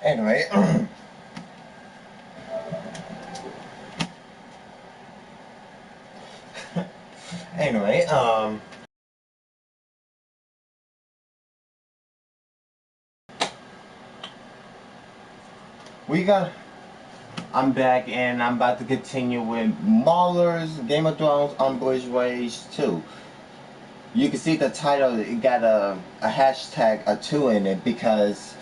Anyway, anyway, we got. I'm back and I'm about to continue with Mauler's Game of Thrones Unbridled 2. You can see the title, it got a hashtag, a 2 in it because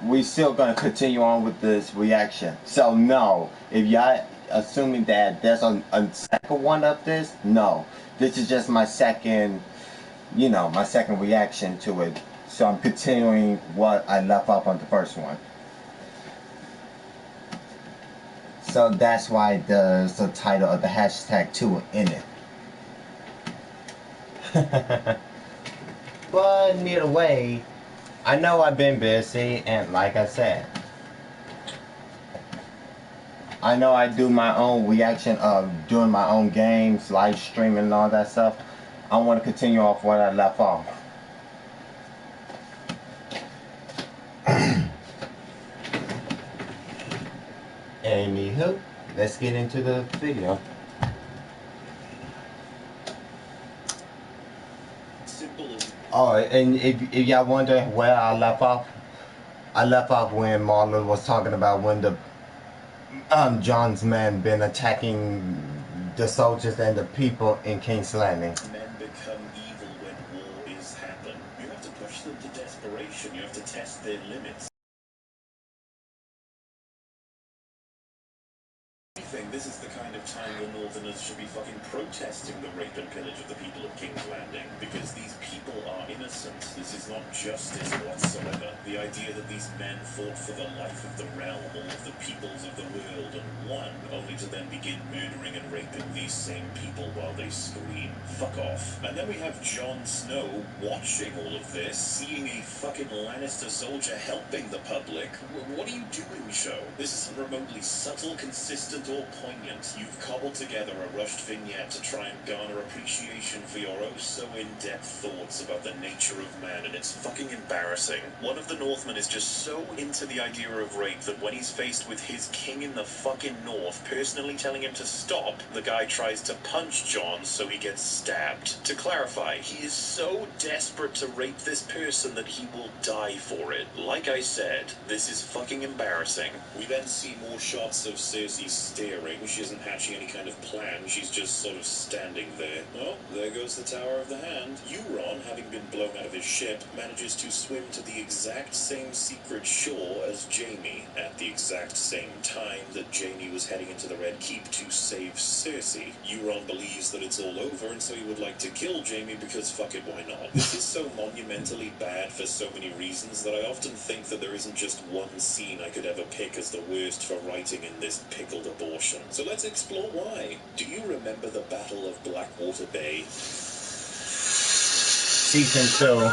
we still gonna continue on with this reaction. So no, if y'all assuming that there's a second one of this, no. This is just my second, my second reaction to it. So I'm continuing what I left off on the first one. So that's why there's the title of the hashtag 2 in it. But either way, I know I've been busy, and like I said, I know I do my own reaction of doing my own games, live streaming and all that stuff. I want to continue off where I left off. Anywho, let's get into the video. Oh, and if y'all wonder where I left off when Marlon was talking about when the John's men been attacking the soldiers and the people in King's Landing. Men become evil when war is happen. You have to push them to desperation. You have to test their limits. This is the kind of time the Northerners should be fucking protesting the rape and pillage of the people of King's Landing, because these people are innocent. This is not justice whatsoever. The idea that these men fought for the life of the realm, all of the peoples of the world, and won, only to then begin murdering and raping these same people while they scream, fuck off. And then we have Jon Snow watching all of this, seeing a fucking Lannister soldier helping the public. What are you doing, show? This isn't remotely subtle, consistent, or poignant. You've cobbled together a rushed vignette to try and garner appreciation for your oh-so-in-depth thoughts about the nature of man, and it's fucking embarrassing. One of the Northmen is just so into the idea of rape that when he's faced with his king in the fucking north personally telling him to stop, the guy tries to punch Jon so he gets stabbed. To clarify, he is so desperate to rape this person that he will die for it. Like I said, this is fucking embarrassing. We then see more shots of Cersei staring. She isn't hatching any kind of plan, she's just sort of standing there. Oh, there goes the Tower of the Hand. Euron, having been blown out of his ship, manages to swim to the exact same secret shore as Jaime, at the exact same time that Jaime was heading into the Red Keep to save Cersei. Euron believes that it's all over, and so he would like to kill Jaime because fuck it, why not? This is so monumentally bad for so many reasons that I often think that there isn't just one scene I could ever pick as the worst for writing in this pickled abortion. So let's explore why. Do you remember the Battle of Blackwater Bay? Season 2.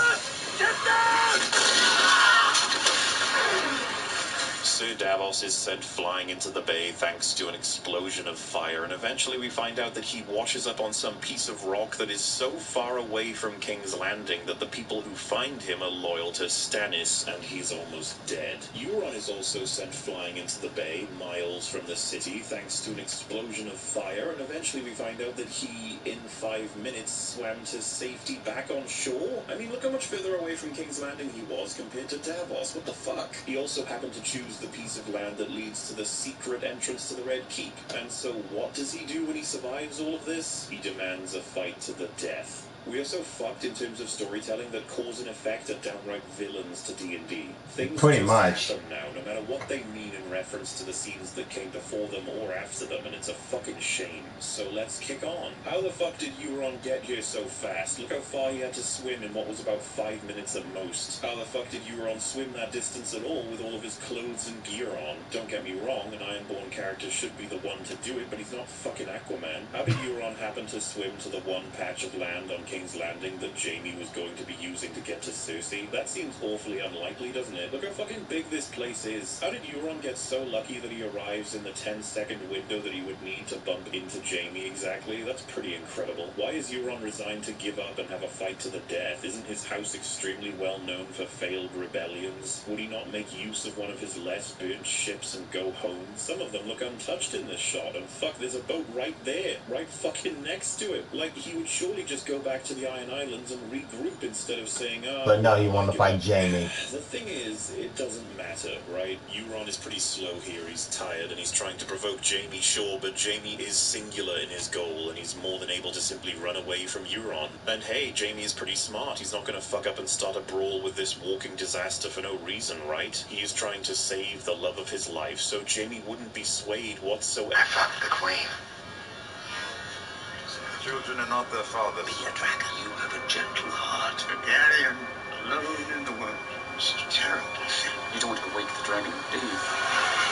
Sir Davos is sent flying into the bay thanks to an explosion of fire, and eventually we find out that he washes up on some piece of rock that is so far away from King's Landing that the people who find him are loyal to Stannis, and he's almost dead. Euron is also sent flying into the bay, miles from the city, thanks to an explosion of fire, and eventually we find out that he, in 5 minutes, swam to safety back on shore. I mean, look how much further away from King's Landing he was compared to Davos. What the fuck? He also happened to choose the piece of land that leads to the secret entrance to the Red Keep. And so what does he do when he survives all of this? He demands a fight to the death. We are so fucked in terms of storytelling that cause and effect are downright villains to D&D. Things Pretty just much. happen now, no matter what they mean in reference to the scenes that came before them or after them, and it's a fucking shame. So let's kick on. How the fuck did Euron get here so fast? Look how far he had to swim in what was about 5 minutes at most. How the fuck did Euron swim that distance at all with all of his clothes and gear on? Don't get me wrong, an Ironborn character should be the one to do it, but he's not fucking Aquaman. How did Euron happen to swim to the one patch of land on King's Landing that Jaime was going to be using to get to Cersei? That seems awfully unlikely, doesn't it? Look how fucking big this place is. How did Euron get so lucky that he arrives in the 10-second window that he would need to bump into Jaime exactly? That's pretty incredible. Why is Euron resigned to give up and have a fight to the death? Isn't his house extremely well known for failed rebellions? Would he not make use of one of his less burnt ships and go home? Some of them look untouched in this shot, and fuck, there's a boat right there, right fucking next to it. Like, he would surely just go back to the Iron Islands and regroup instead of saying, oh... But no, he wanted to fight Jaime. The thing is, it doesn't matter, right? Euron is pretty slow here, he's tired, and he's trying to provoke Jaime, sure, but Jaime is singular in his goal, and he's more than able to simply run away from Euron. And hey, Jaime is pretty smart, he's not gonna fuck up and start a brawl with this walking disaster for no reason, right? He is trying to save the love of his life, so Jaime wouldn't be swayed whatsoever. I fucked the queen. Children are not their father. Be a dragon. You have a gentle heart. Gregarian, alone in the world. It's a terrible thing. You don't want to wake the dragon, do you?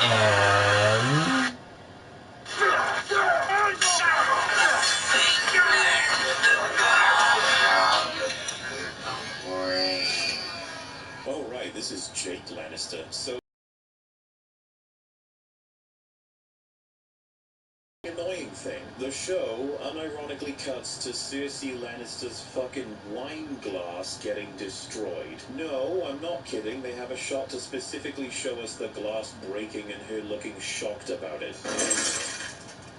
And... Oh right, this is Jake Lannister. So annoying thing. The show unironically cuts to Cersei Lannister's fucking wine glass getting destroyed. No, I'm not kidding. They have a shot to specifically show us the glass breaking and her looking shocked about it.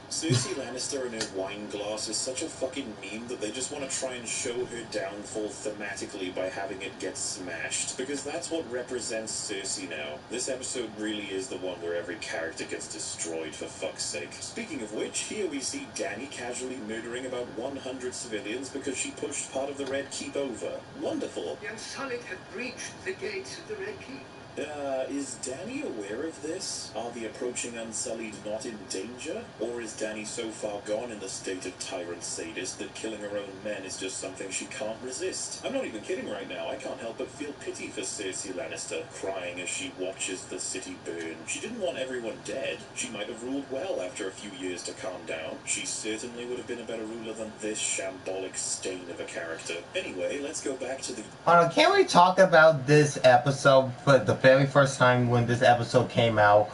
Cersei Lannister and her wine glass is such a fucking meme that they just want to try and show her downfall thematically by having it get smashed. Because that's what represents Cersei now. This episode really is the one where every character gets destroyed, for fuck's sake. Speaking of which, here we see Dany casually murdering about 100 civilians because she pushed part of the Red Keep over. Wonderful. The Unsullied have breached the gates of the Red Keep. Is Dany aware of this? Are the approaching Unsullied not in danger? Or is Dany so far gone in the state of tyrant sadist that killing her own men is just something she can't resist? I'm not even kidding right now. I can't help but feel pity for Cersei Lannister, crying as she watches the city burn. She didn't want everyone dead. She might have ruled well after a few years to calm down. She certainly would have been a better ruler than this shambolic stain of a character. Anyway, let's go back to the... Can we talk about this episode for the very first time when this episode came out?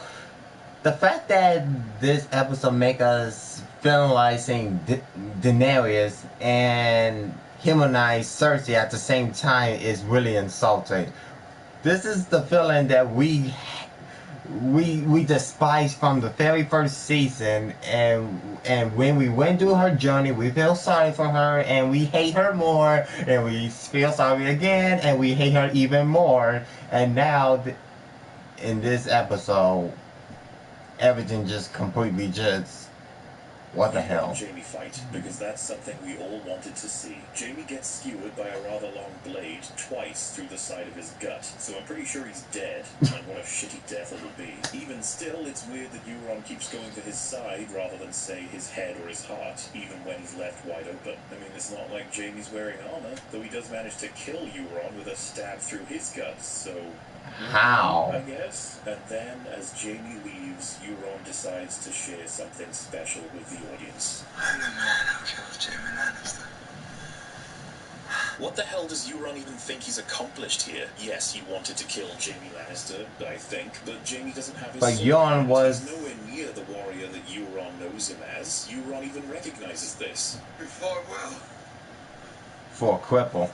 The fact that this episode make us villainizing Daenerys and humanize Cersei at the same time is really insulting. This is the feeling that we despise from the very first season, and when we went through her journey, we feel sorry for her, and we hate her more, and we feel sorry again, and we hate her even more. And now, in this episode, everything just completely just... what the hell? Jaime fight, because that's something we all wanted to see. Jaime gets skewered by a rather long blade twice through the side of his gut, so I'm pretty sure he's dead, and what a shitty death it'll be. Even still, it's weird that Euron keeps going for his side rather than, say, his head or his heart, even when he's left wide open. I mean, it's not like Jaime's wearing armor, though he does manage to kill Euron with a stab through his gut, so... how? I guess. And then, as Jaime leaves, Euron decides to share something special with the audience. I'm the man who killed Jaime Lannister. What the hell does Euron even think he's accomplished here? Yes, he wanted to kill Jaime Lannister, I think, but Jaime doesn't have his But sword. Euron was... He's nowhere near the warrior that Euron knows him as. Euron even recognizes this. We fought well. for a cripple.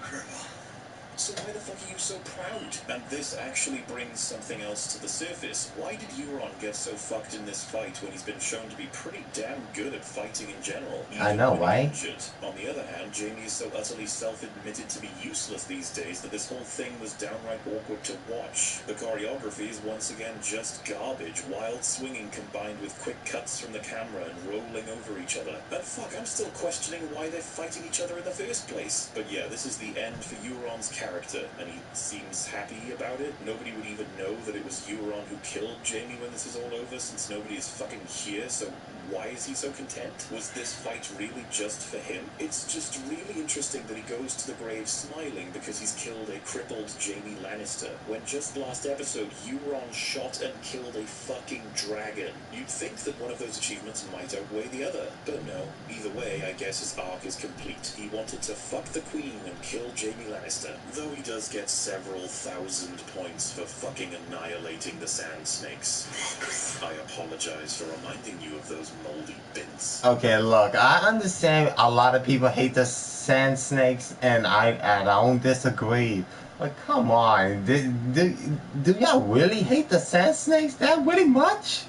So why the fuck are you so proud? And this actually brings something else to the surface. Why did Euron get so fucked in this fight when he's been shown to be pretty damn good at fighting in general? I know, right? Injured. On the other hand, Jaime is so utterly self-admitted to be useless these days that this whole thing was downright awkward to watch. The choreography is once again just garbage, wild swinging combined with quick cuts from the camera and rolling over each other. And fuck, I'm still questioning why they're fighting each other in the first place. But yeah, this is the end for Euron's character character, and he seems happy about it. Nobody would even know that it was Euron who killed Jaime when this is all over, since nobody is fucking here, so why is he so content? Was this fight really just for him? It's just really interesting that he goes to the grave smiling because he's killed a crippled Jaime Lannister, when just last episode Euron shot and killed a fucking dragon. You'd think that one of those achievements might outweigh the other, but no. Either way, I guess his arc is complete. He wanted to fuck the queen and kill Jaime Lannister, though he does get several thousand points for fucking annihilating the sand snakes. I apologize for reminding you of those moldy bits. Okay, look, I understand a lot of people hate the sand snakes, and I don't disagree. But come on, do y'all really hate the sand snakes that really much?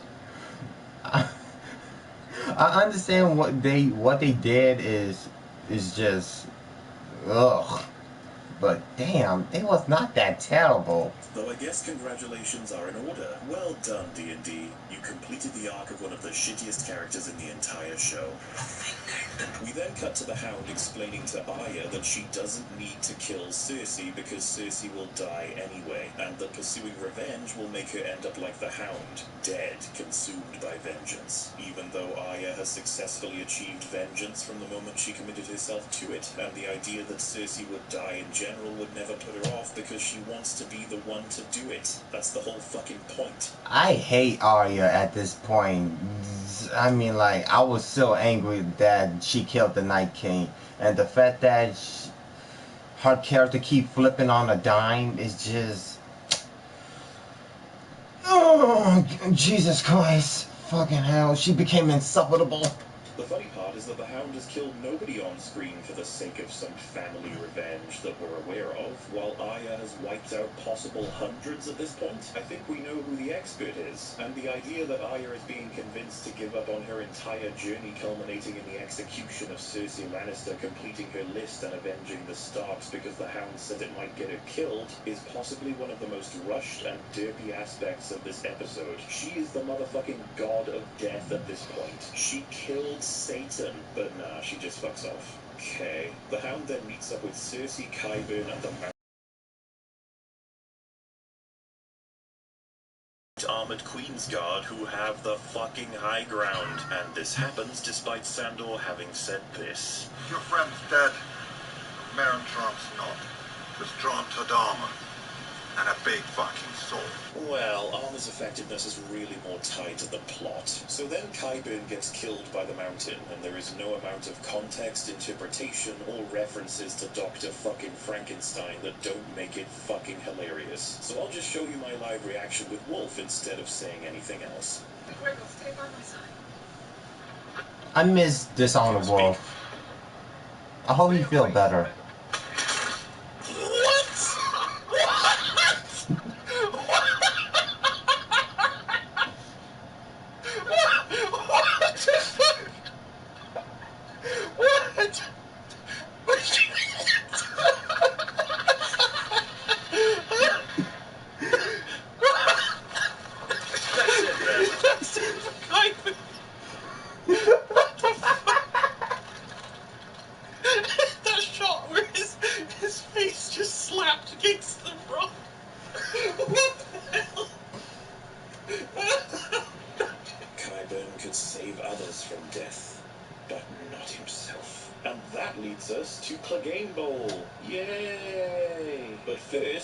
I understand what they did is just ugh, but damn, it was not that terrible. Though I guess congratulations are in order. Well done, D&D. You completed the arc of one of the shittiest characters in the entire show. We then cut to the Hound explaining to Arya that she doesn't need to kill Cersei because Cersei will die anyway, and that pursuing revenge will make her end up like the Hound, dead, consumed by vengeance, even though Arya has successfully achieved vengeance from the moment she committed herself to it, and the idea that Cersei would die in general would never put her off because she wants to be the one to do it. That's the whole fucking point. I hate Arya at this point. I mean, like, I was so angry that she killed the Night King, and the fact that her character keep flipping on a dime is just, oh Jesus Christ, fucking hell, she became insufferable. The funny part is that the Hound has killed nobody on screen for the sake of some family revenge that we're aware of, while Arya has wiped out possible hundreds at this point. I think we know who the expert is, and the idea that Arya is being convinced to give up on her entire journey culminating in the execution of Cersei Lannister, completing her list and avenging the Starks because the Hound said it might get her killed, is possibly one of the most rushed and derpy aspects of this episode. She is the motherfucking god of death at this point. She killed Satan, but nah, she just fucks off. Okay. The Hound then meets up with Cersei, Qyburn, and the armored Queensguard who have the fucking high ground, and this happens despite Sandor having said this. Your friend's dead. Meryn Trump's not. Was drawn to armor. And a big fucking sword. Well, armor's effectiveness is really more tied to the plot. So then Qyburn gets killed by the Mountain, and there is no amount of context, interpretation, or references to Dr. fucking Frankenstein that don't make it fucking hilarious. So I'll just show you my live reaction with Wolf instead of saying anything else. Gregor, stay by my side. I miss Dishonored Wolf. I hope you feel better.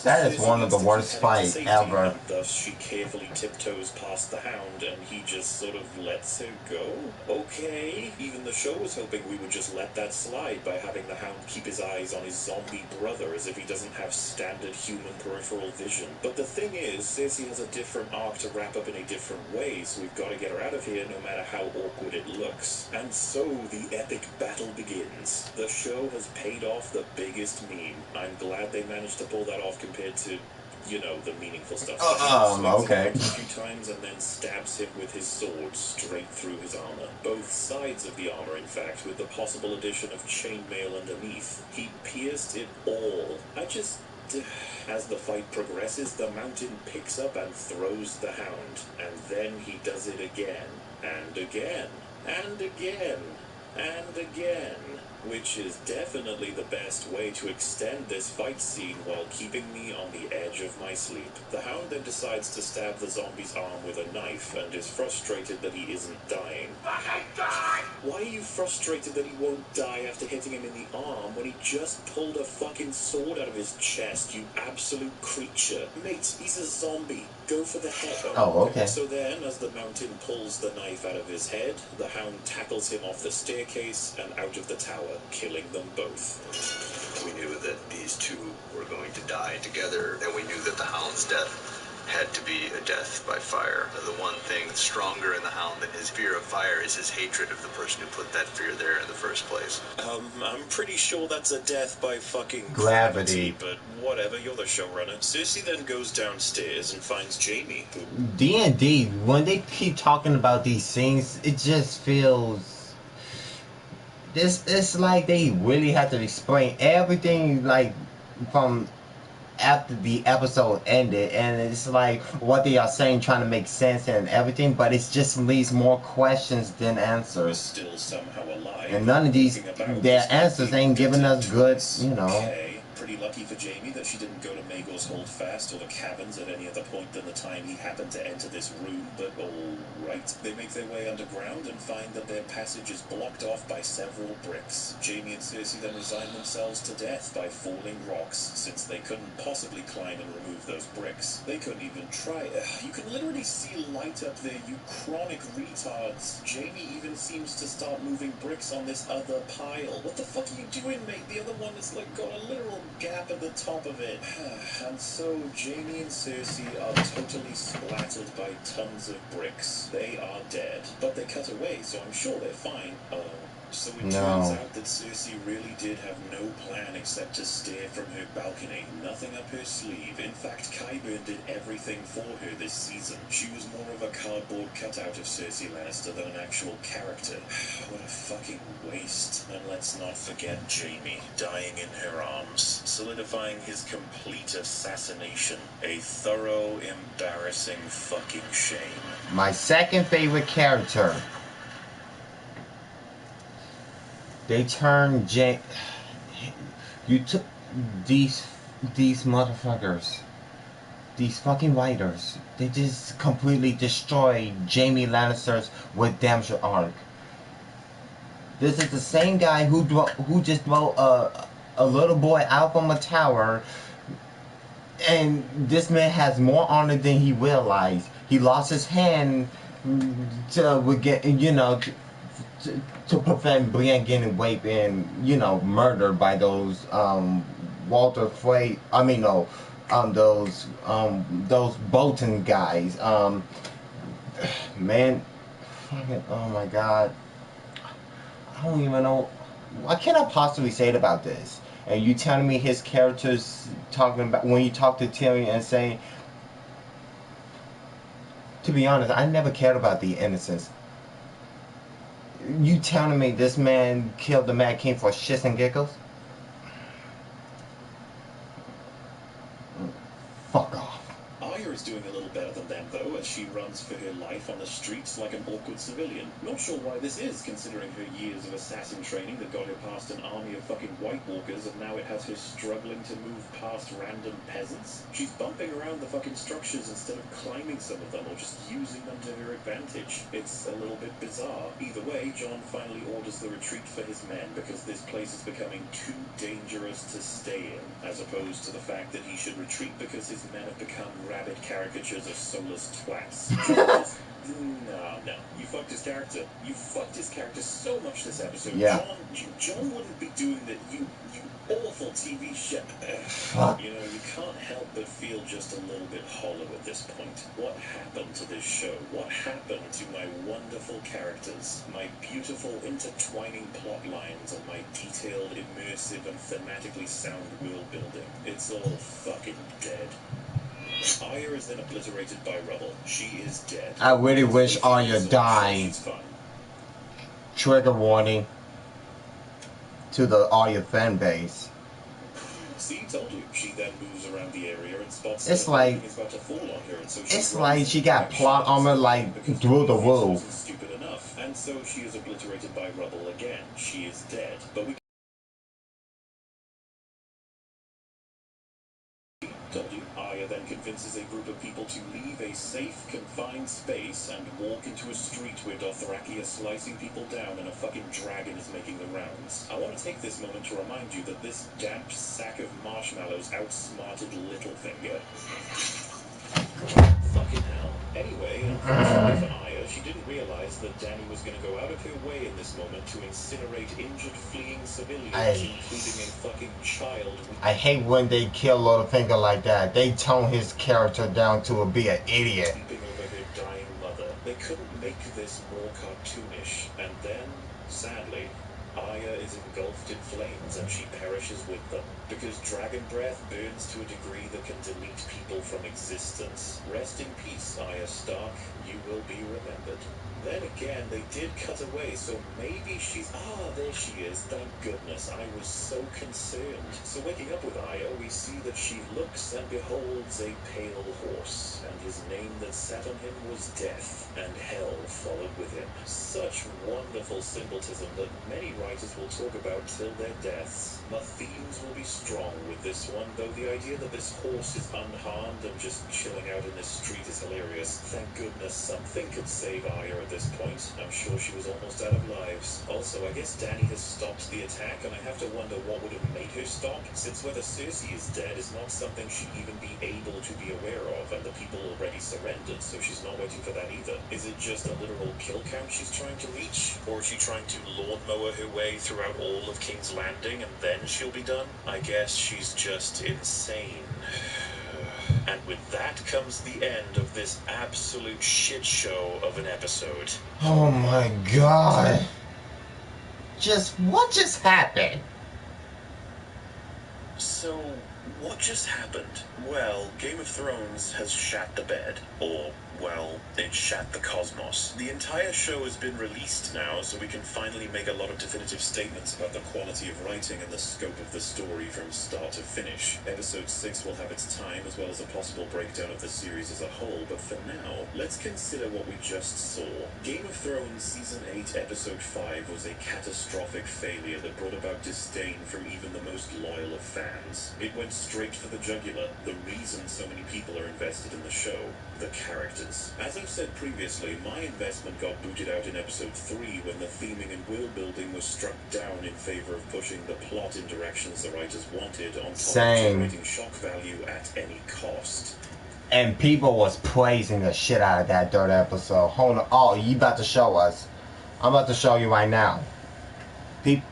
That is one of the worst fights ever. Thus, she carefully tiptoes past the Hound, and he just sort of lets her go. Okay, even the show was hoping we would just let that slide by having the Hound keep his eyes on his zombie brother as if he doesn't have standard human peripheral vision. But the thing is, Cersei has a different arc to wrap up in a different way, so we've got to get her out of here no matter how awkward it looks. And so the epic battle begins. The show has paid off the biggest meme. I'm glad they managed to pull that off compared to, you know, the meaningful stuff. Okay. A few times and then stabs him with his sword straight through his armor. Both sides of the armor, in fact, with the possible addition of chainmail underneath. He pierced it all. As the fight progresses, the Mountain picks up and throws the Hound. And then he does it again. And again. And again. and again. Which is definitely the best way to extend this fight scene while keeping me on the edge of my sleep. The Hound then decides to stab the zombie's arm with a knife and is frustrated that he isn't dying. Why are you frustrated that he won't die after hitting him in the arm when he just pulled a fucking sword out of his chest, you absolute creature? Mate, he's a zombie. Go for the head. Oh, okay. So then, as the mountain pulls the knife out of his head, the Hound tackles him off the staircase and out of the tower, killing them both. We knew that these two were going to die together, and we knew that the Hound's death had to be a death by fire. The one thing stronger in the Hound than his fear of fire is his hatred of the person who put that fear there in the first place. I'm pretty sure that's a death by fucking gravity. But whatever, you're the showrunner. Cersei then goes downstairs and finds Jaime, who... D&D, when they keep talking about these things, it just feels... It's like they really have to explain everything, like, from after the episode ended, and it's like what they are saying trying to make sense and everything, but it just leaves more questions than answers. Still somehow alive, and none of these, their answers ain't giving us good, you know. Okay. Pretty lucky for Jaime that she didn't go to Maegor's Holdfast or the caverns at any other point than the time he happened to enter this room, but alright. They make their way underground and find that their passage is blocked off by several bricks. Jaime and Cersei then resign themselves to death by falling rocks, since they couldn't possibly climb and remove those bricks. They couldn't even try. You can literally see light up there, you chronic retards. Jaime even seems to start moving bricks on this other pile. What the fuck are you doing, mate? The other one is like got a literal gap at the top of it. And so Jaime and Cersei are totally splattered by tons of bricks. They are dead, but they cut away, so I'm sure they're fine. So it turns out that Cersei really did have no plan except to stare from her balcony. Nothing up her sleeve. In fact, Qyburn did everything for her this season. She was more of a cardboard cutout of Cersei Lannister than an actual character. What a fucking waste. And let's not forget Jaime, dying in her arms, solidifying his complete assassination. A thorough, embarrassing fucking shame. My second favorite character. They turned you took these motherfuckers, these fucking writers. They just completely destroyed Jaime Lannister's redemption arc. This is the same guy who just drove a little boy out from a tower, and this man has more honor than he realized. He lost his hand to get, you know, to prevent Brienne getting raped and, you know, murdered by those Walter Frey. I mean, no, those Bolton guys. Man, fucking, oh my God, I don't even know. What can I possibly say about this? And you telling me his characters talking about when you talk to Tyrion and saying, to be honest, I never cared about the innocents. You telling me this man killed the Mad King for shits and giggles? Fuck off. Arya is doing a little better than them, though, as she runs for her life on the streets like an awkward civilian. Not sure why this is, considering her years of assassin training that got her past an army of fucking White Walkers, and now it has her struggling to move past random peasants. She's bumping around the fucking structures instead of climbing some of them, or just using them to her advantage. It's a little bit bizarre. Either way, Jon finally orders the retreat for his men, because this place is becoming too dangerous to stay in, as opposed to the fact that he should retreat because his men have become rabid caricatures of soulless twats. No, you fucked his character. You fucked his character so much this episode. Yeah. John wouldn't be doing that. You awful TV shit. You know, you can't help but feel just a little bit hollow at this point. What happened to this show? What happened to my wonderful characters? My beautiful intertwining plot lines and my detailed, immersive, and thematically sound world building? It's all fucking dead. Arya is then obliterated by rubble. She is dead. I really wish Arya died. Trigger warning to the Arya fan base. See, told you. She then moves around the area and spots it's like about to fall on her, and so it's like she got plot armor like through the roof. Stupid enough. And and so she is obliterated by rubble again. She is dead. But we Aya then convinces a group of people to leave a safe, confined space and walk into a street where Dothraki is slicing people down and a fucking dragon is making the rounds. I want to take this moment to remind you that this damp sack of marshmallows outsmarted Littlefinger. Fucking hell. Anyway, unfortunately for Aya, she didn't realize that Dany was going to go out of her way in this moment to incinerate injured, fleeing civilians, including a fucking child. I hate when they kill Littlefinger like that. They tone his character down to be an idiot. Weeping over her dying mother. They couldn't make this more cartoonish. And then, sadly, Aya is engulfed in flames and she perishes with them. Because dragon breath burns to a degree that can delete people from existence. Rest in peace, Arya Stark. You will be remembered. Then again, they did cut away, so maybe she's... Ah, there she is. Thank goodness. I was so concerned. So waking up with Aya, we see that she looks and beholds a pale horse, and his name that sat on him was Death, and Hell followed with him. Such wonderful symbolism that many writers will talk about till their deaths. The themes will be strong with this one, though the idea that this horse is unharmed and just chilling out in this street is hilarious. Thank goodness something could save Arya at this point. I'm sure she was almost out of lives. Also, I guess Dany has stopped the attack, and I have to wonder what would have made her stop, since whether Cersei is dead is not something she'd even be able to be aware of, and the people already surrendered, so she's not waiting for that either. Is it just a literal kill count she's trying to reach? Or is she trying to lawnmower her way throughout all of King's Landing, and then she'll be done? I guess she's just insane. And with that comes the end of this absolute shit show of an episode. Oh my god. What just happened? So, what just happened? Well, Game of Thrones has shat the bed. Or, well, it shat the cosmos. The entire show has been released now, so we can finally make a lot of definitive statements about the quality of writing and the scope of the story from start to finish. Episode 6 will have its time, as well as a possible breakdown of the series as a whole, but for now, let's consider what we just saw. Game of Thrones Season 8, Episode 5 was a catastrophic failure that brought about disdain from even the most loyal of fans. It went straight for the jugular, the reason so many people are invested in the show, the characters. As I've said previously, my investment got booted out in Episode 3 when the theming and world building was struck down in favor of pushing the plot in directions the writers wanted, on top of generating shock value at any cost. And people was praising the shit out of that third episode. Hold on. Oh, you about to show us. I'm about to show you right now. People...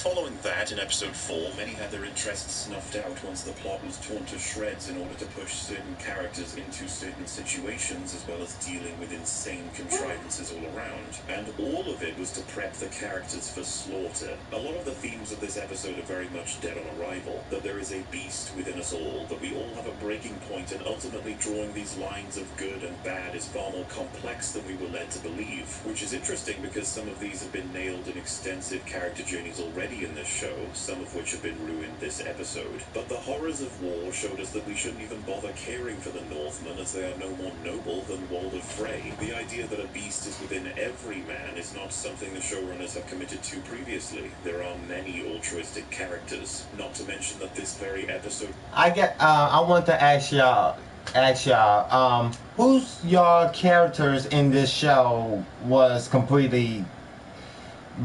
Following that, in Episode 4, many had their interest snuffed out once the plot was torn to shreds in order to push certain characters into certain situations, as well as dealing with insane contrivances all around. And all of it was to prep the characters for slaughter. A lot of the themes of this episode are very much dead on arrival, that there is a beast within us all, that we all have a breaking point, and ultimately drawing these lines of good and bad is far more complex than we were led to believe, which is interesting because some of these have been nailed in extensive character journeys already in this show, some of which have been ruined this episode. But the horrors of war showed us that we shouldn't even bother caring for the Northmen, as they are no more noble than Walder Frey. The idea that a beast is within every man is not something the showrunners have committed to previously. There are many altruistic characters, not to mention that this very episode... I want to ask y'all, who's your characters in this show was completely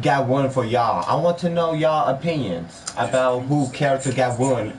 got one for y'all? I want to know y'all opinions about who character got one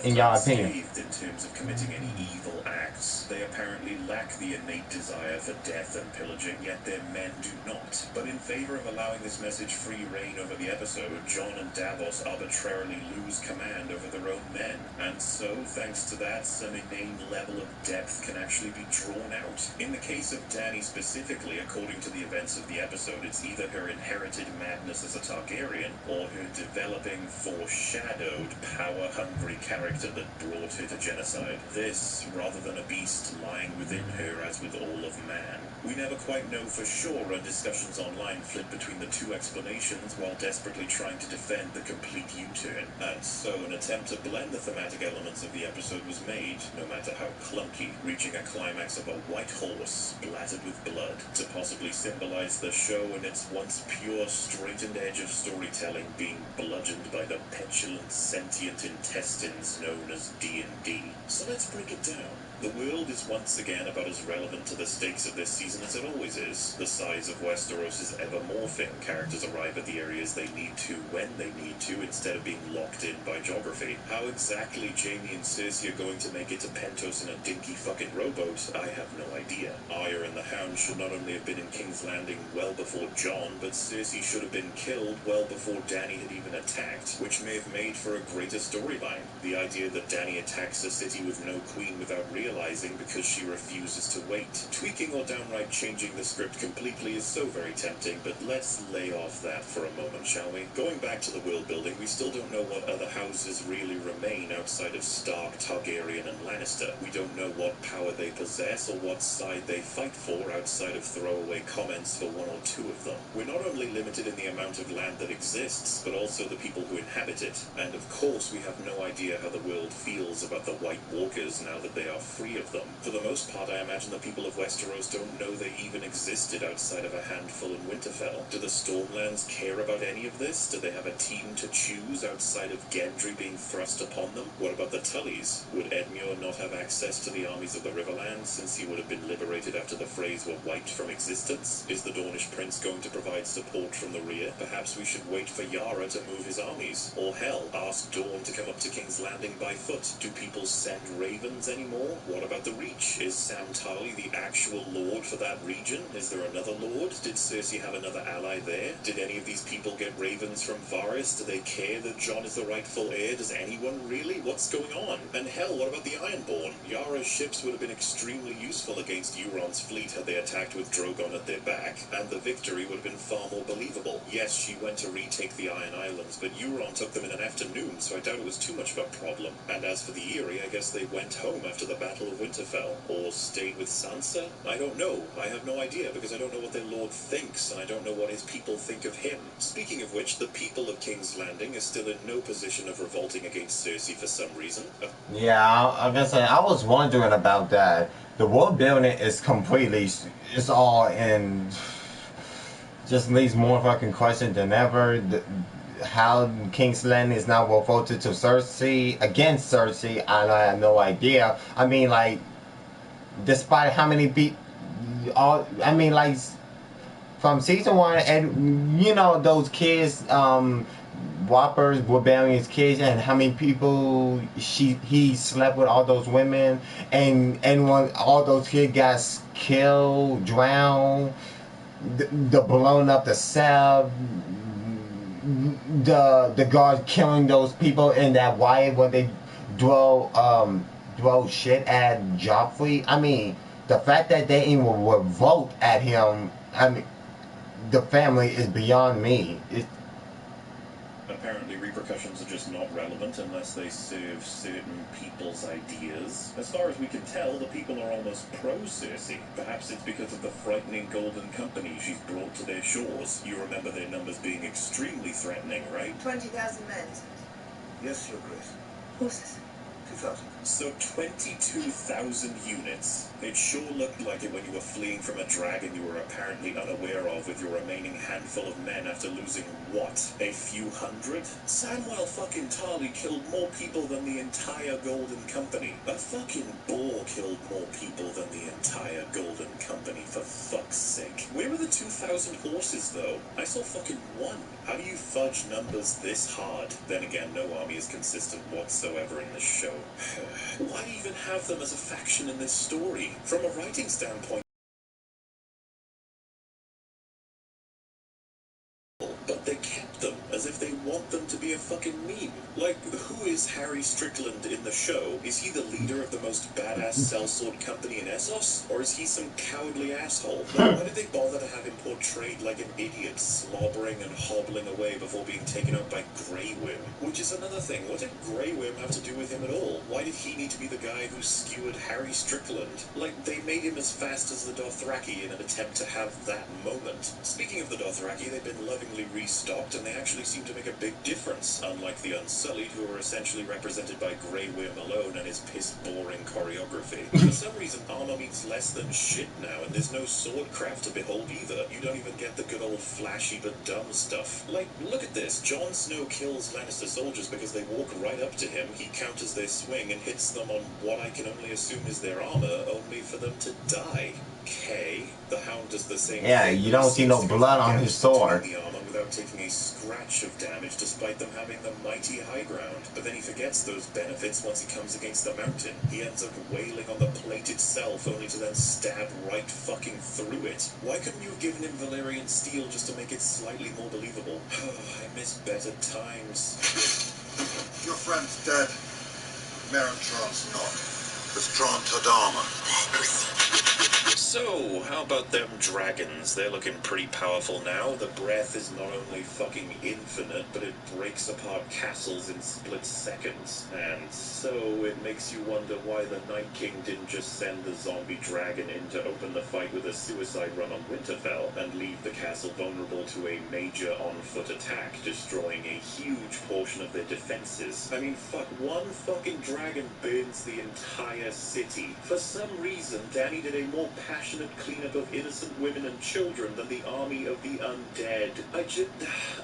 in y'all opinion. In terms of committing any evil acts, they apparently lack the innate desire for death and pillaging, yet their men do not. But in favor of allowing this message free reign over the episode, Jon and Davos arbitrarily lose command over their own men. And so, thanks to that, some inane level of depth can actually be drawn out. In the case of Dany specifically, according to the events of the episode, it's either her inherited inherited madness as a Targaryen, or her developing, foreshadowed, power-hungry character that brought her to genocide. This, rather than a beast lying within her as with all of man. We never quite know for sure, and discussions online flip between the two explanations while desperately trying to defend the complete U-turn. And so an attempt to blend the thematic elements of the episode was made, no matter how clunky, reaching a climax of a white horse splattered with blood, to possibly symbolize the show and its once pure, straightened edge of storytelling being bludgeoned by the petulant, sentient intestines known as D&D. So let's break it down. The world is once again about as relevant to the stakes of this season as it always is. The size of Westeros is ever morphing. Characters arrive at the areas they need to when they need to, instead of being locked in by geography. How exactly Jaime and Cersei are going to make it to Pentos in a dinky fucking rowboat, I have no idea. Arya and the Hound should not only have been in King's Landing well before Jon, but Cersei should have been killed well before Dany had even attacked, which may have made for a greater storyline. The idea that Dany attacks a city with no queen without realizing because she refuses to wait. Tweaking or downright changing the script completely is so very tempting, but let's lay off that for a moment, shall we? Going back to the world building, we still don't know what other houses really remain outside of Stark, Targaryen, and Lannister. We don't know what power they possess or what side they fight for outside of throwaway comments for one or two of them. We're not only limited in the amount of land that exists, but also the people who inhabit it. And of course, we have no idea how the world feels about the White Walkers now that they are free of them. For the most part, I imagine the people of Westeros don't know they even existed outside of a handful in Winterfell. Do the Stormlands care about any of this? Do they have a team to choose outside of Gendry being thrust upon them? What about the Tullys? Would Edmure not have access to the armies of the Riverlands, since he would have been liberated after the Freys were wiped from existence? Is the Dornish prince going to provide support from the rear? Perhaps we should wait for Yara to move his armies. Or hell, ask Dorne to come up to King's Landing by foot. Do people send ravens anymore? What about the Reach? Is Sam Tarly the actual lord for that region? Is there another lord? Did Cersei have another ally there? Did any of these people get ravens from Varys? Do they care that Jon is the rightful heir? Does anyone really? What's going on? And hell, what about the Ironborn? Yara's ships would have been extremely useful against Euron's fleet had they attacked with Drogon at their back, and the victory would have been far more believable. Yes, she went to retake the Iron Islands, but Euron took them in an afternoon, so I doubt it was too much of a problem. And as for the Eyrie, I guess they went home after the Battle of Winterfell, or stayed with Sansa? I don't know. I have no idea, because I don't know what their lord thinks, and I don't know what his people think of him. Speaking of which, the people of King's Landing is still in no position of revolting against Cersei for some reason. Yeah, I'm gonna say, I was wondering about that. The world building is completely, it's all in, just leaves more fucking questions than ever. How King's Landing is now voted to Cersei, against Cersei, I have no idea. I mean, like, despite how many I mean, like, from season 1, and you know, those kids, Whopper's rebellion's kids, and how many people he slept with all those women, and when all those kids got killed, drowned, the blowing up the cell, the guards killing those people in that Wyatt when they throw shit at Joffrey. I mean, the fact that they even revolt at him, I mean, the family is beyond me. Apparently repercussions are just not relevant unless they serve certain people's ideas. As far as we can tell, the people are almost pro-Cersei. Perhaps it's because of the frightening golden company she's brought to their shores. You remember their numbers being extremely threatening, right? 20,000 men. Yes, Your Grace. Horses. 2,000. So 22,000 units. It sure looked like it when you were fleeing from a dragon you were apparently unaware of with your remaining handful of men after losing, what, a few hundred? Samwell fucking Tarly killed more people than the entire Golden Company. A fucking boar killed more people than the entire Golden Company, for fuck's sake. Where are the 2,000 horses, though? I saw fucking one. How do you fudge numbers this hard? Then again, no army is consistent whatsoever in this show. Why even have them as a faction in this story? From a writing standpoint, but they kept them as if they want them to be a fucking meme. Like, who is Harry Strickland in the show, is he the leader of the most badass sellsword company in Essos? Or is he some cowardly asshole? Like, why did they bother to have him portrayed like an idiot, slobbering and hobbling away before being taken out by Grey Worm? Which is another thing, what did Grey Worm have to do with him at all? Why did he need to be the guy who skewered Harry Strickland? Like, they made him as fast as the Dothraki in an attempt to have that moment. Speaking of the Dothraki, they've been lovingly restocked, and they actually seem to make a big difference, unlike the Unsullied, who are essentially represented by Grey Worm alone and his piss-boring choreography. For some reason, armor means less than shit now, and there's no swordcraft to behold either. You don't even get the good old flashy but dumb stuff. Like, look at this. Jon Snow kills Lannister soldiers because they walk right up to him, he counters their swing and hits them on what I can only assume is their armor, only for them to die. Okay. The Hound does the same thing. You don't see no blood on his sword. The armor without taking a scratch of damage, despite them having the mighty high ground. But then he forgets those benefits once he comes against the mountain. He ends up wailing on the plate itself, only to then stab right fucking through it. Why couldn't you have given him Valyrian steel just to make it slightly more believable? I miss better times. Your friend's dead. Meryn Trant's not. There's Trant had armor. So, how about them dragons? They're looking pretty powerful now. The breath is not only fucking infinite, but it breaks apart castles in split seconds. And so, it makes you wonder why the Night King didn't just send the zombie dragon in to open the fight with a suicide run on Winterfell, and leave the castle vulnerable to a major on-foot attack, destroying a huge portion of their defenses. I mean, fuck, one fucking dragon burns the entire city. For some reason, Dany did a more passionate cleanup of innocent women and children than the army of the undead.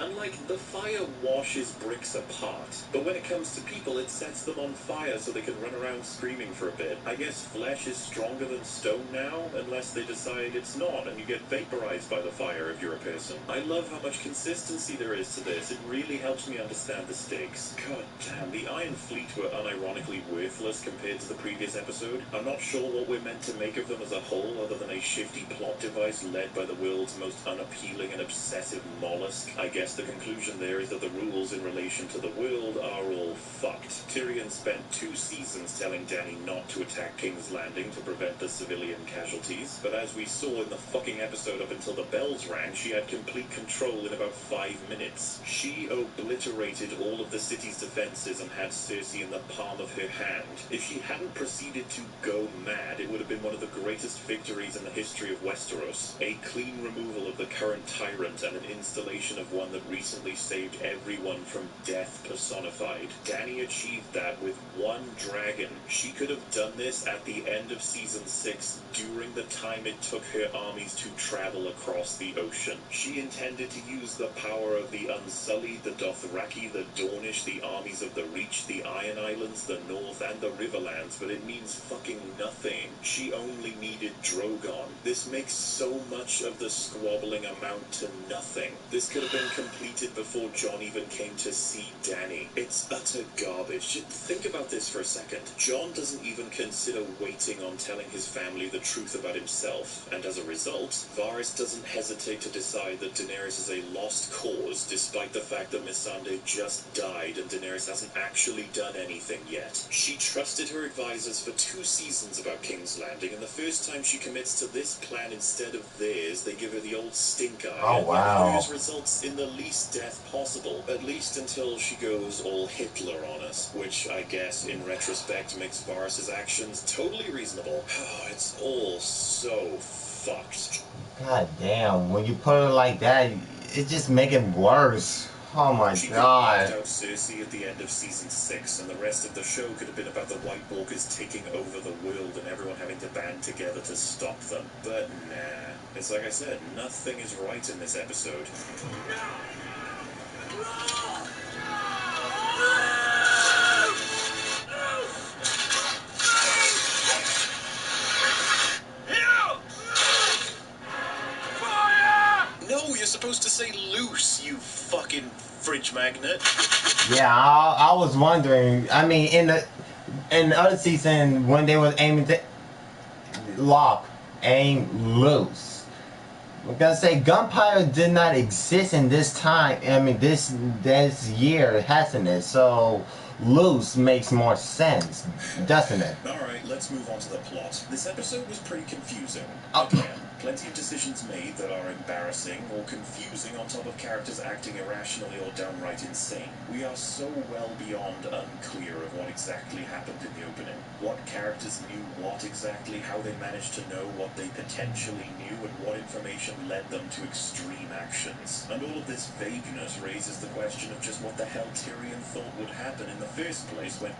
Unlike the fire washes bricks apart, but when it comes to people, it sets them on fire so they can run around screaming for a bit. I guess flesh is stronger than stone now, unless they decide it's not, and you get vaporized by the fire if you're a person. I love how much consistency there is to this. It really helps me understand the stakes. God damn, the Iron Fleet were unironically worthless compared to the previous episode. I'm not sure what we're meant to make of them as a whole, other than a shifty plot device led by the world's most unappealing and obsessive mollusk. I guess the conclusion there is that the rules in relation to the world are all fucked. Tyrion spent 2 seasons telling Dany not to attack King's Landing to prevent the civilian casualties, but as we saw in the fucking episode up until the bells rang, she had complete control in about 5 minutes. She obliterated all of the city's defenses and had Cersei in the palm of her hand. If she hadn't proceeded to go mad, it would have been one of the greatest victories in the history of Westeros. A clean removal of the current tyrant and an installation of one that recently saved everyone from death personified. Dany achieved that with 1 dragon. She could have done this at the end of season 6 during the time it took her armies to travel across the ocean. She intended to use the power of the Unsullied, the Dothraki, the Dornish, the armies of the Reach, the Iron Islands, the North, and the Riverlands, but it means fucking nothing. She only needed Drogon. This makes so much of the squabbling amount to nothing. This could have been completed before Jon even came to see Dany. It's utter garbage. Think about this for a second. Jon doesn't even consider waiting on telling his family the truth about himself, and as a result, Varys doesn't hesitate to decide that Daenerys is a lost cause, despite the fact that Missandei just died and Daenerys hasn't actually done anything yet. She trusted her advisors for 2 seasons about King's Landing, and the first time she commits to this plan instead of theirs, they give her the old stink eye. Oh, wow. Hers results in the least death possible, at least until she goes all Hitler on us, which I guess in retrospect makes Varys' actions totally reasonable. It's all so fucked. God damn, when you put it like that, it just make it worse. Oh my She god. out Cersei at the end of season 6, and the rest of the show could have been about the White Walkers taking over the world and everyone having to band together to stop them. But nah, it's like I said, nothing is right in this episode. No, you're supposed to say loose, you fucking fridge magnet. Yeah, I was wondering. I mean, in the other season, when they was aiming to aim loose. I'm gonna say gunpowder did not exist in this time. I mean, this year, hasn't it? So loose makes more sense, doesn't it? Alright, let's move on to the plot. This episode was pretty confusing. Oh. Again, plenty of decisions made that are embarrassing or confusing on top of characters acting irrationally or downright insane. We are so well beyond unclear of what exactly happened in the opening. What characters knew what exactly, how they managed to know what they potentially knew, and what information led them to extreme actions. And all of this vagueness raises the question of just what the hell Tyrion thought would happen in the first place when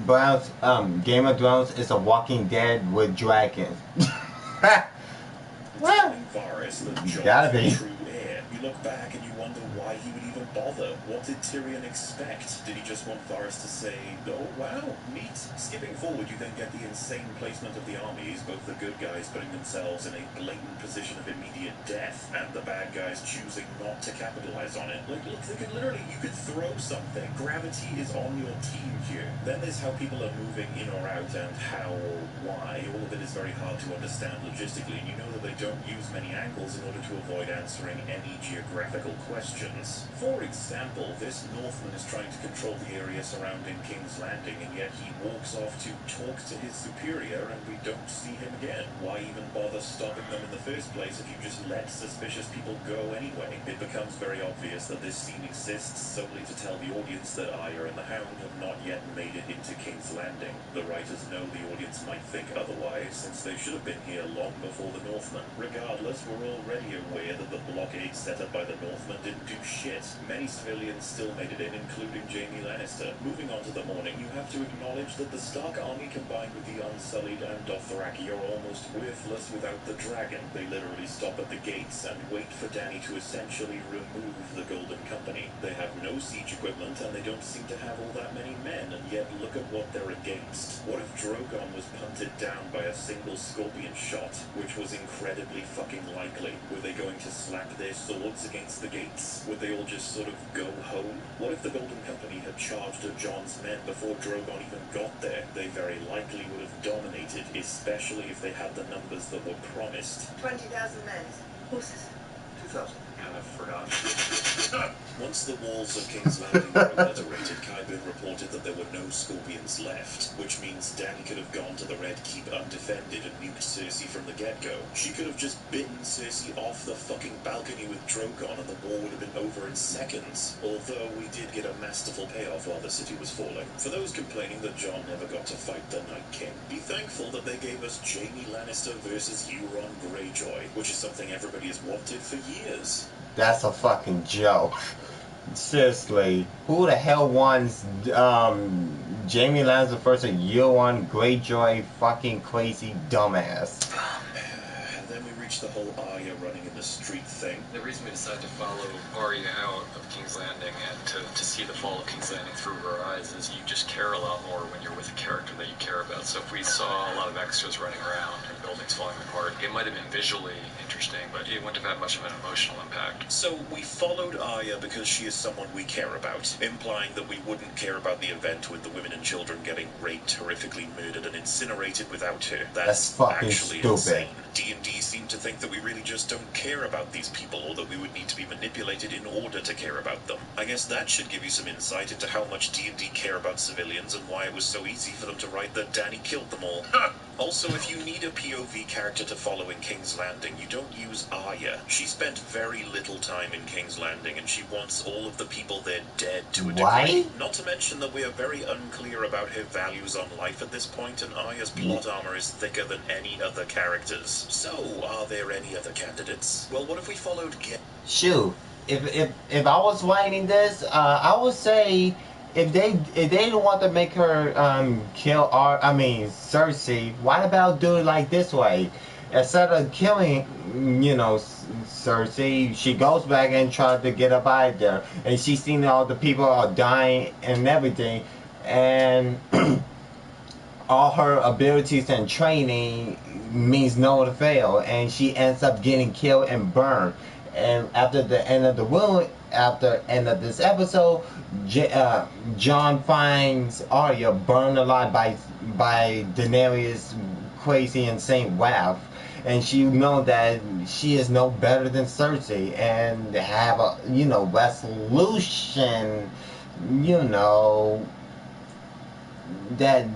Browns, Game of Thrones is a Walking Dead with dragons. telling Varys that Jon Gotta is be. the true heir. You look back and you wonder why he would even bother. What did Tyrion expect? Did he just want Varys to say, oh wow, neat? Skipping forward, you then get the insane placement of the armies, both the good guys putting themselves in a blatant position of immediate death, and the bad guys choosing not to capitalize on it. Like, look, they could literally, you could throw something. Gravity is on your team here. Then there's how people are moving in or out and how or why. All of it is very hard to understand logistically, and you know that they don't use many angles in order to avoid answering any geographical questions. For example, this Northman is trying to control the area surrounding King's Landing, and yet he walks off to talk to his superior, and we don't see him again. Why even bother stopping them in the first place if you just let suspicious people go anyway? It becomes very obvious that this scene exists solely to tell the audience that Arya and the Hound have not yet made it into King's Landing. The writers know the audience might think otherwise, since they should have been here long before the Northmen. Regardless, we're already aware that the blockade set up by the Northmen didn't do shit. Many civilians still made it in, including Jaime Lannister. Moving on to the morning, you have to acknowledge that the Stark army combined with the Unsullied and Dothraki are almost worthless without the dragon. They literally stop at the gates and wait for Dany to essentially remove the Golden Company. They have no siege equipment, and they don't seem to have all that many men, and yet look at what they're against. What if Drogon was punted down by a single scorpion shot, which was incredibly fucking likely? Were they going to slap their swords against the gates? Would they all just sort of go home? What if the Golden Company had charged at Jon's men before Drogon even got there? They very likely would have dominated, especially if they had the numbers that were promised. 20,000 men. Horses. 2,000. Kind of forgot. Once the walls of King's Landing were obliterated, Qyburn reported that there were no scorpions left, which means Dany could have gone to the Red Keep undefended and nuked Cersei from the get-go. She could have just bitten Cersei off the fucking balcony with Drogon and the war would have been over in seconds. Although we did get a masterful payoff while the city was falling. For those complaining that Jon never got to fight the Night King, be thankful that they gave us Jaime Lannister versus Euron Greyjoy, which is something everybody has wanted for years. That's a fucking joke. Seriously, who the hell wants Jaime Lannister versus Euron Greyjoy? Fucking crazy dumbass. And then we reached the whole Arya running in the street thing. The reason we decided to follow Arya out of King's Landing and to see the fall of King's Landing through her eyes is you just care a lot more when you're with a character that you care about. So if we saw a lot of extras running around and buildings falling apart, it might have been visually interesting, but it wouldn't have had much of an emotional impact. So we followed Arya because she is someone we care about, implying that we wouldn't care about the event with the women and children getting raped, horrifically murdered, and incinerated without her. That's fucking actually stupid. insane. D&D seem to think that we really just don't care about these people, or that we would need to be manipulated in order to care about them. I guess that should give you some insight into how much D&D care about civilians and why it was so easy for them to write that Dany killed them all. Also, if you need a POV character to follow in King's Landing, you don't use Arya. She spent very little time in King's Landing, and she wants all of the people there dead to a degree. Why? Not to mention that we are very unclear about her values on life at this point, and Arya's plot armor is thicker than any other characters. So, are there any other candidates? Well, what if we followed Shoot, if I was writing this, I would say if they don't want to make her kill Cersei, why about do it like this way? Instead of killing, Cersei, she goes back and tries to get up out of there, and she's seen all the people are dying and everything, and all her abilities and training means no avail, and she ends up getting killed and burned. And after the end of this episode, Jon finds Arya burned alive by Daenerys' crazy insane wrath, and she knows that she is no better than Cersei, and have a resolution you know, that,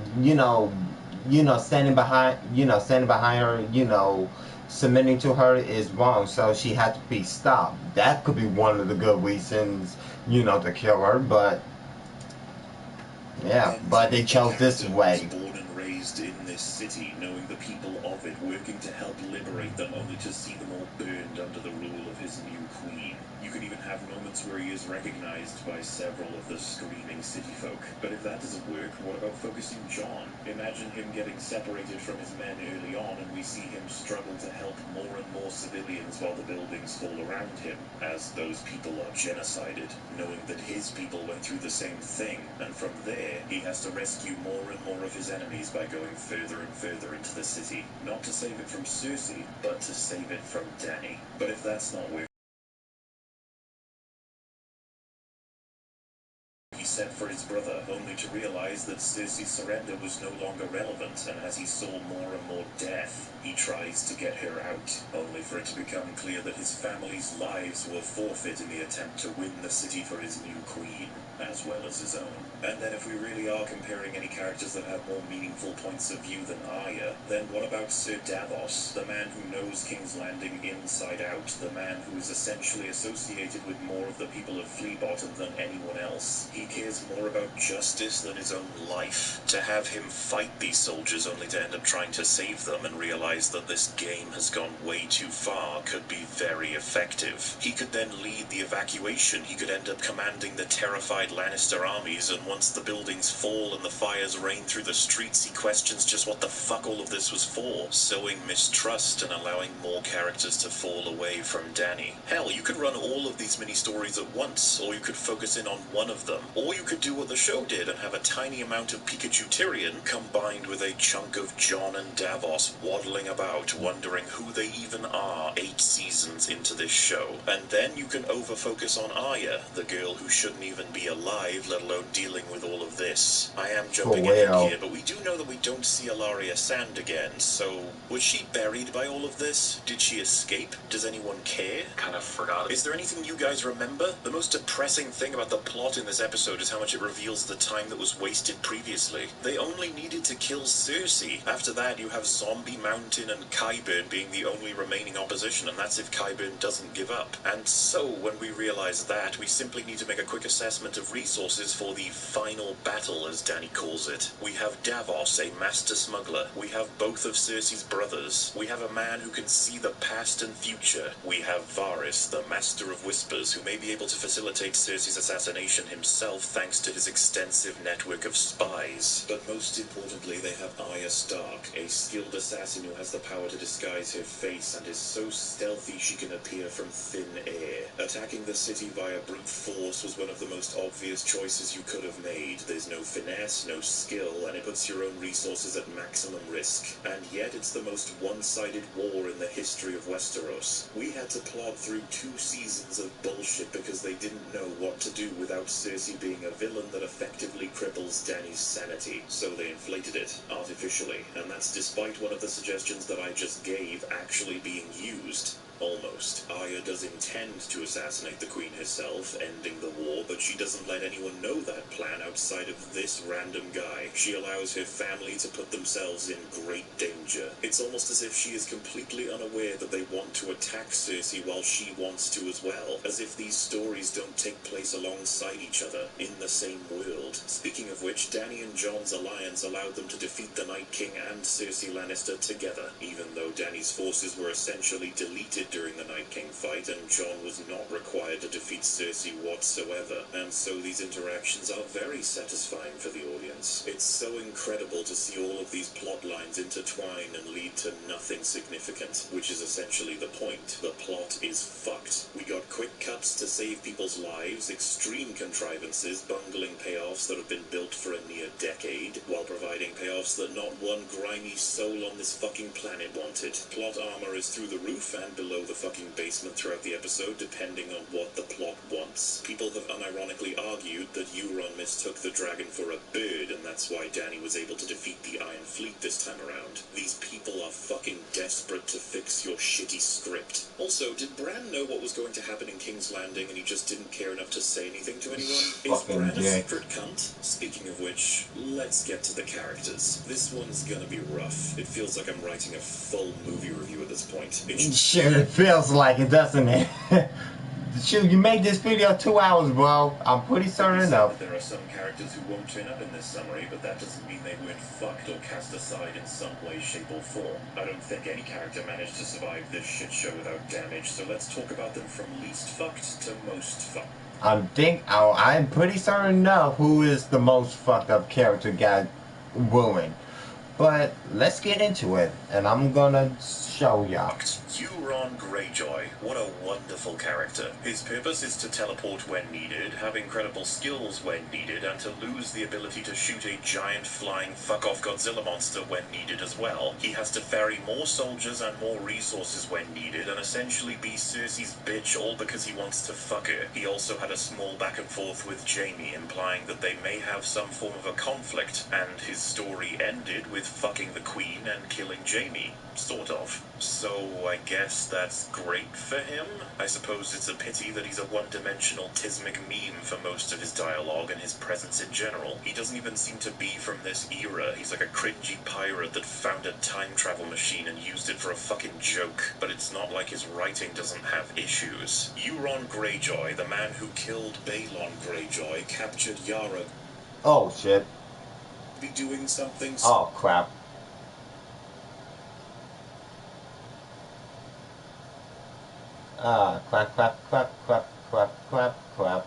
standing behind her, submitting to her is wrong, so she had to be stopped. That could be one of the good reasons, to kill her, but yeah, but they chose this way. Born and raised in this city, knowing the people of it, working to help liberate them, only to see them all burned under the rule of his new queen. You could even have moments where he is recognized by several of the screaming city folk. But if that doesn't work, what about focusing John? Imagine him getting separated from his men early on, and we see him struggle to help more and more civilians while the buildings fall around him, as those people are genocided, knowing that his people went through the same thing, and from there, he has to rescue more and more of his enemies by going further and further into the city. Not to save it from Cersei, but to save it from Dany. But if that's not working, he sent for his brother, only to realize that Cersei's surrender was no longer relevant, and as he saw more and more death, he tries to get her out, only for it to become clear that his family's lives were forfeit in the attempt to win the city for his new queen, as well as his own. And then if we really are comparing any characters that have more meaningful points of view than Arya, then what about Sir Davos, the man who knows King's Landing inside out, the man who is essentially associated with more of the people of Fleabottom than anyone else? He cares more about justice than his own life. To have him fight these soldiers only to end up trying to save them and realize that this game has gone way too far could be very effective. He could then lead the evacuation. He could end up commanding the terrified Lannister armies, and once the buildings fall and the fires rain through the streets, he questions just what the fuck all of this was for, sowing mistrust and allowing more characters to fall away from Dany. Hell, you could run all of these mini-stories at once, or you could focus in on one of them, or you could do what the show did and have a tiny amount of Pikachu Tyrion combined with a chunk of Jon and Davos waddling about, wondering who they even are 8 seasons into this show. And then you can over-focus on Arya, the girl who shouldn't even be alive, let alone dealing with all of this. I am jumping ahead here, but we do know that we don't see Ilaria Sand again, so was she buried by all of this? Did she escape? Does anyone care? Kind of forgot. Is there anything you guys remember? The most depressing thing about the plot in this episode is how much it reveals the time that was wasted previously. They only needed to kill Cersei. After that, you have Zombie Mountain and Qyburn being the only remaining opposition, and that's if Qyburn doesn't give up. And so, when we realize that, we simply need to make a quick assessment of resources for the final battle, as Dany calls it. We have Davos, a master smuggler. We have both of Cersei's brothers. We have a man who can see the past and future. We have Varys, the master of whispers, who may be able to facilitate Cersei's assassination himself thanks to his extensive network of spies. But most importantly, they have Arya Stark, a skilled assassin who has the power to disguise her face and is so stealthy she can appear from thin air. Attacking the city via brute force was one of the most obvious choices you could have made. There's no finesse, no skill, and it puts your own resources at maximum risk. And yet it's the most one-sided war in the history of Westeros. We had to plod through 2 seasons of bullshit because they didn't know what to do without Cersei being a villain that effectively cripples Dany's sanity. So they inflated it, artificially, and that's despite one of the suggestions that I just gave actually being used. Almost. Arya does intend to assassinate the Queen herself, ending the war, but she doesn't let anyone know that plan outside of this random guy. She allows her family to put themselves in great danger. It's almost as if she is completely unaware that they want to attack Cersei while she wants to as well, as if these stories don't take place alongside each other, in the same world. Speaking of which, Dany and Jon's alliance allowed them to defeat the Night King and Cersei Lannister together, even though Dany's forces were essentially deleted during the Night King fight, and Jon was not required to defeat Cersei whatsoever, and so these interactions are very satisfying for the audience. It's so incredible to see all of these plot lines intertwine and lead to nothing significant, which is essentially the point. The plot is fucked. We got quick cuts to save people's lives, extreme contrivances, bungling payoffs that have been built for a near decade, while providing payoffs payoffs that not one grimy soul on this fucking planet wanted. Plot armor is through the roof and below the fucking basement throughout the episode, depending on what the plot wants. People have unironically argued that Euron mistook the dragon for a bird, and that's why Dany was able to defeat the Iron Fleet this time around. These people are fucking desperate to fix your shitty script. Also, did Bran know what was going to happen in King's Landing and he just didn't care enough to say anything to anyone? Is Bran a secret cunt? Speaking of which, let's get to the characters. This one's gonna be rough. It feels like I'm writing a full movie review at this point. Shit, it feels like it, doesn't it? Shoot, you made this video 2 hours, bro. I'm pretty certain enough. There are some characters who won't turn up in this summary, but that doesn't mean they weren't fucked or cast aside in some way, shape, or form. I don't think any character managed to survive this shit show without damage, so let's talk about them from least fucked to most fucked. I'm pretty certain enough who is the most fucked up character got ruined. But let's get into it, and I'm gonna show y'all. Euron Greyjoy, what a wonderful character. His purpose is to teleport when needed, have incredible skills when needed, and to lose the ability to shoot a giant flying fuck-off Godzilla monster when needed as well. He has to ferry more soldiers and more resources when needed, and essentially be Cersei's bitch all because he wants to fuck her. He also had a small back and forth with Jaime, implying that they may have some form of a conflict, and his story ended with fucking the Queen and killing Jaime. Sort of. So I guess that's great for him? I suppose it's a pity that he's a one-dimensional Tismic meme for most of his dialogue and his presence in general. He doesn't even seem to be from this era. He's like a cringy pirate that found a time travel machine and used it for a fucking joke. But it's not like his writing doesn't have issues. Euron Greyjoy, the man who killed Balon Greyjoy, captured Yara. Oh shit. Be doing something. Oh crap. Crap, crap, crap, crap, crap, crap, crap.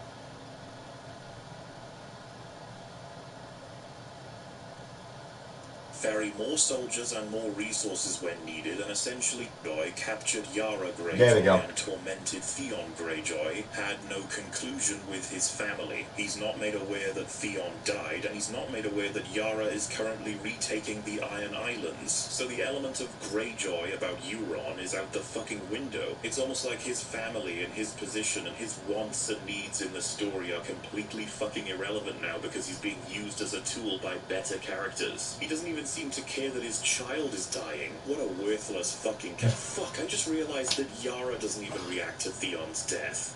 Ferry more soldiers and more resources when needed, and essentially Greyjoy captured Yara Greyjoy and tormented Theon Greyjoy, had no conclusion with his family. He's not made aware that Theon died, and he's not made aware that Yara is currently retaking the Iron Islands. So the element of Greyjoy about Euron is out the fucking window. It's almost like his family and his position and his wants and needs in the story are completely fucking irrelevant now because he's being used as a tool by better characters. He doesn't even seem to care that his child is dying. What a worthless fucking fuck, I just realized that Yara doesn't even react to Theon's death.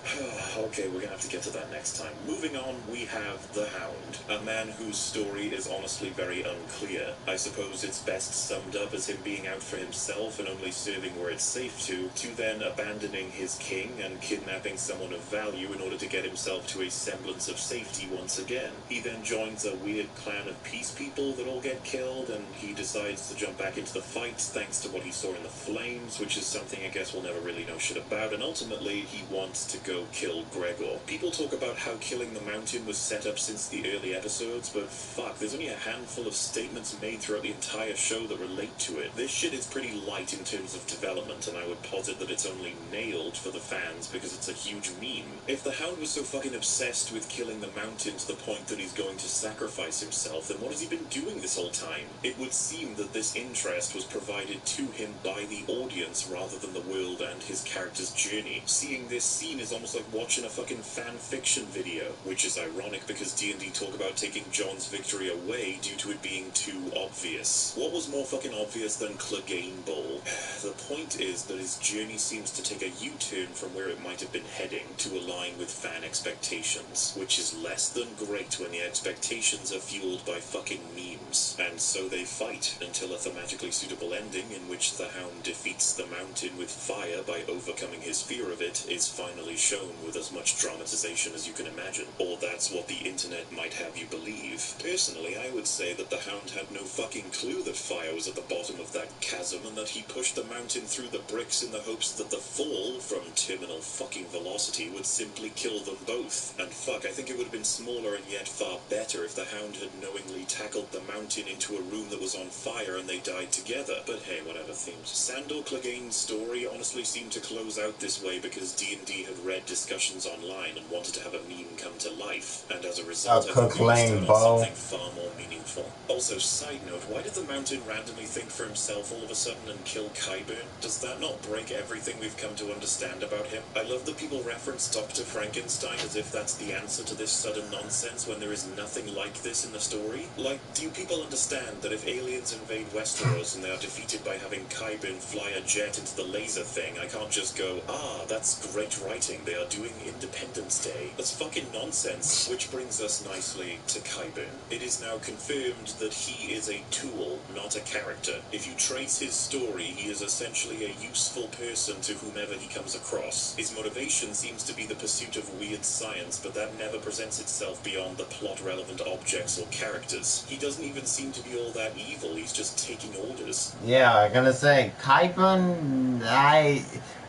Okay, we're gonna have to get to that next time. Moving on, we have the Hound, a man whose story is honestly very unclear. I suppose it's best summed up as him being out for himself and only serving where it's safe to then abandoning his king and kidnapping someone of value in order to get himself to a semblance of safety once again. He then joins a weird clan of peace people that all get killed, and he decides to jump back into the fight thanks to what he saw in the flames, which is something I guess we'll never really know shit about, and ultimately he wants to go kill Gregor. People talk about how killing the Mountain was set up since the early episodes, but fuck, there's only a handful of statements made throughout the entire show that relate to it. This shit is pretty light in terms of development, and I would posit that it's only nailed for the fans because it's a huge meme. If the Hound was so fucking obsessed with killing the Mountain to the point that he's going to sacrifice himself, then what has he been doing this whole time? It would seem that this interest was provided to him by the audience rather than the world and his character's journey. Seeing this scene is almost like watching a fucking fan fiction video, which is ironic because D&D talk about taking Jon's victory away due to it being too obvious. What was more fucking obvious than Clegane Bowl? The point is that his journey seems to take a U-turn from where it might have been heading to align with fan expectations, which is less than great when the expectations are fueled by fucking memes. And so they fight until a thematically suitable ending in which the Hound defeats the Mountain with fire by overcoming his fear of it is finally shown with as much dramatization as you can imagine. Or that's what the internet might have you believe. Personally, I would say that the Hound had no fucking clue that fire was at the bottom of that chasm and that he pushed the Mountain through the bricks in the hopes that the fall from terminal fucking velocity would simply kill them both. And fuck, I think it would have been smaller and yet far better if the Hound had knowingly tackled the Mountain into a room that was on fire and they died together. But hey, whatever themes. Sandor Clegane's story honestly seemed to close out this way because D&D had read discussions online and wanted to have a meme come to life, and as a result, I think we missed out on something far more meaningful. Also, side note, why did the Mountain randomly think for himself all of a sudden and kill Qyburn? Does that not break everything we've come to understand about him? I love that people reference Dr. Frankenstein as if that's the answer to this sudden nonsense when there is nothing like this in the story. Like, do people understand that if aliens invade Westeros and they are defeated by having Qyburn fly a jet into the laser thing, I can't just go, ah, that's great writing, they are doing Independence Day. That's fucking nonsense. Which brings us nicely to Qyburn. It is now confirmed that he is a tool, not a character. If you trace his story, he is essentially a useful person to whomever he comes across. His motivation seems to be the pursuit of weird science, but that never presents itself beyond the plot-relevant objects or characters. He doesn't even seem to be all that evil, he's just taking orders. Yeah, I'm gonna say, Qyburn,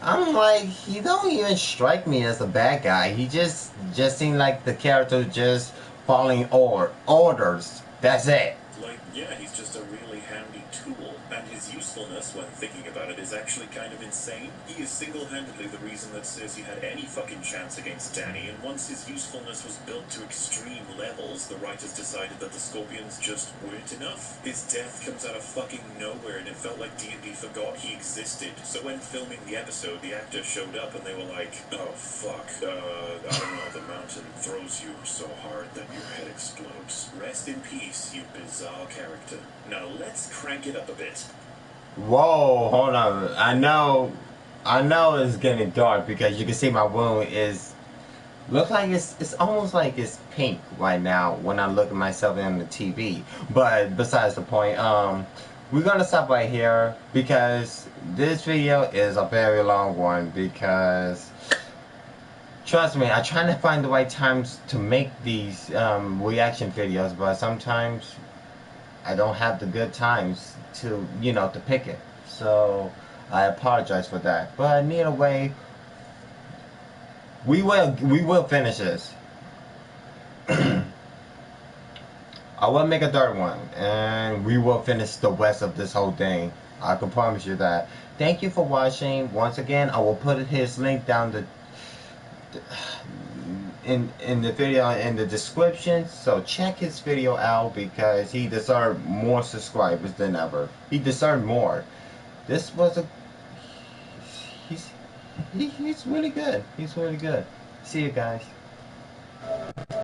I'm like, he don't even strike me as a bad guy. He just seemed like the character just following orders. That's it. Like, yeah, he's just a really handy tool, and his usefulness, when thinking about it, is actually kind of insane. He is single-handedly the reason that Cersei had any fucking chance against Dany, and once his usefulness was built to extreme levels, the writers decided that the Scorpions just weren't enough. His death comes out of fucking nowhere, and it felt like D&D forgot he existed. So when filming the episode, the actor showed up, and they were like, oh, fuck, I don't know, the mountain throws you so hard that your head explodes. Rest in peace, you bizarre character. Now let's crank it up a bit. Whoa, hold on. I know it's getting dark because you can see my wound is looks like it's almost like it's pink right now when I look at myself in the TV. But besides the point, we're gonna stop right here because this video is a very long one because trust me, I try to find the right times to make these reaction videos, but sometimes I don't have the good times to, to pick it. So I apologize for that. But either way, we will finish this. I will make a third one, and we will finish the rest of this whole thing. I can promise you that. Thank you for watching. Once again, I will put his link down in the video in the description, so check his video out because he deserved more subscribers than ever. He deserved more. This was he's really good. He's really good. See you guys.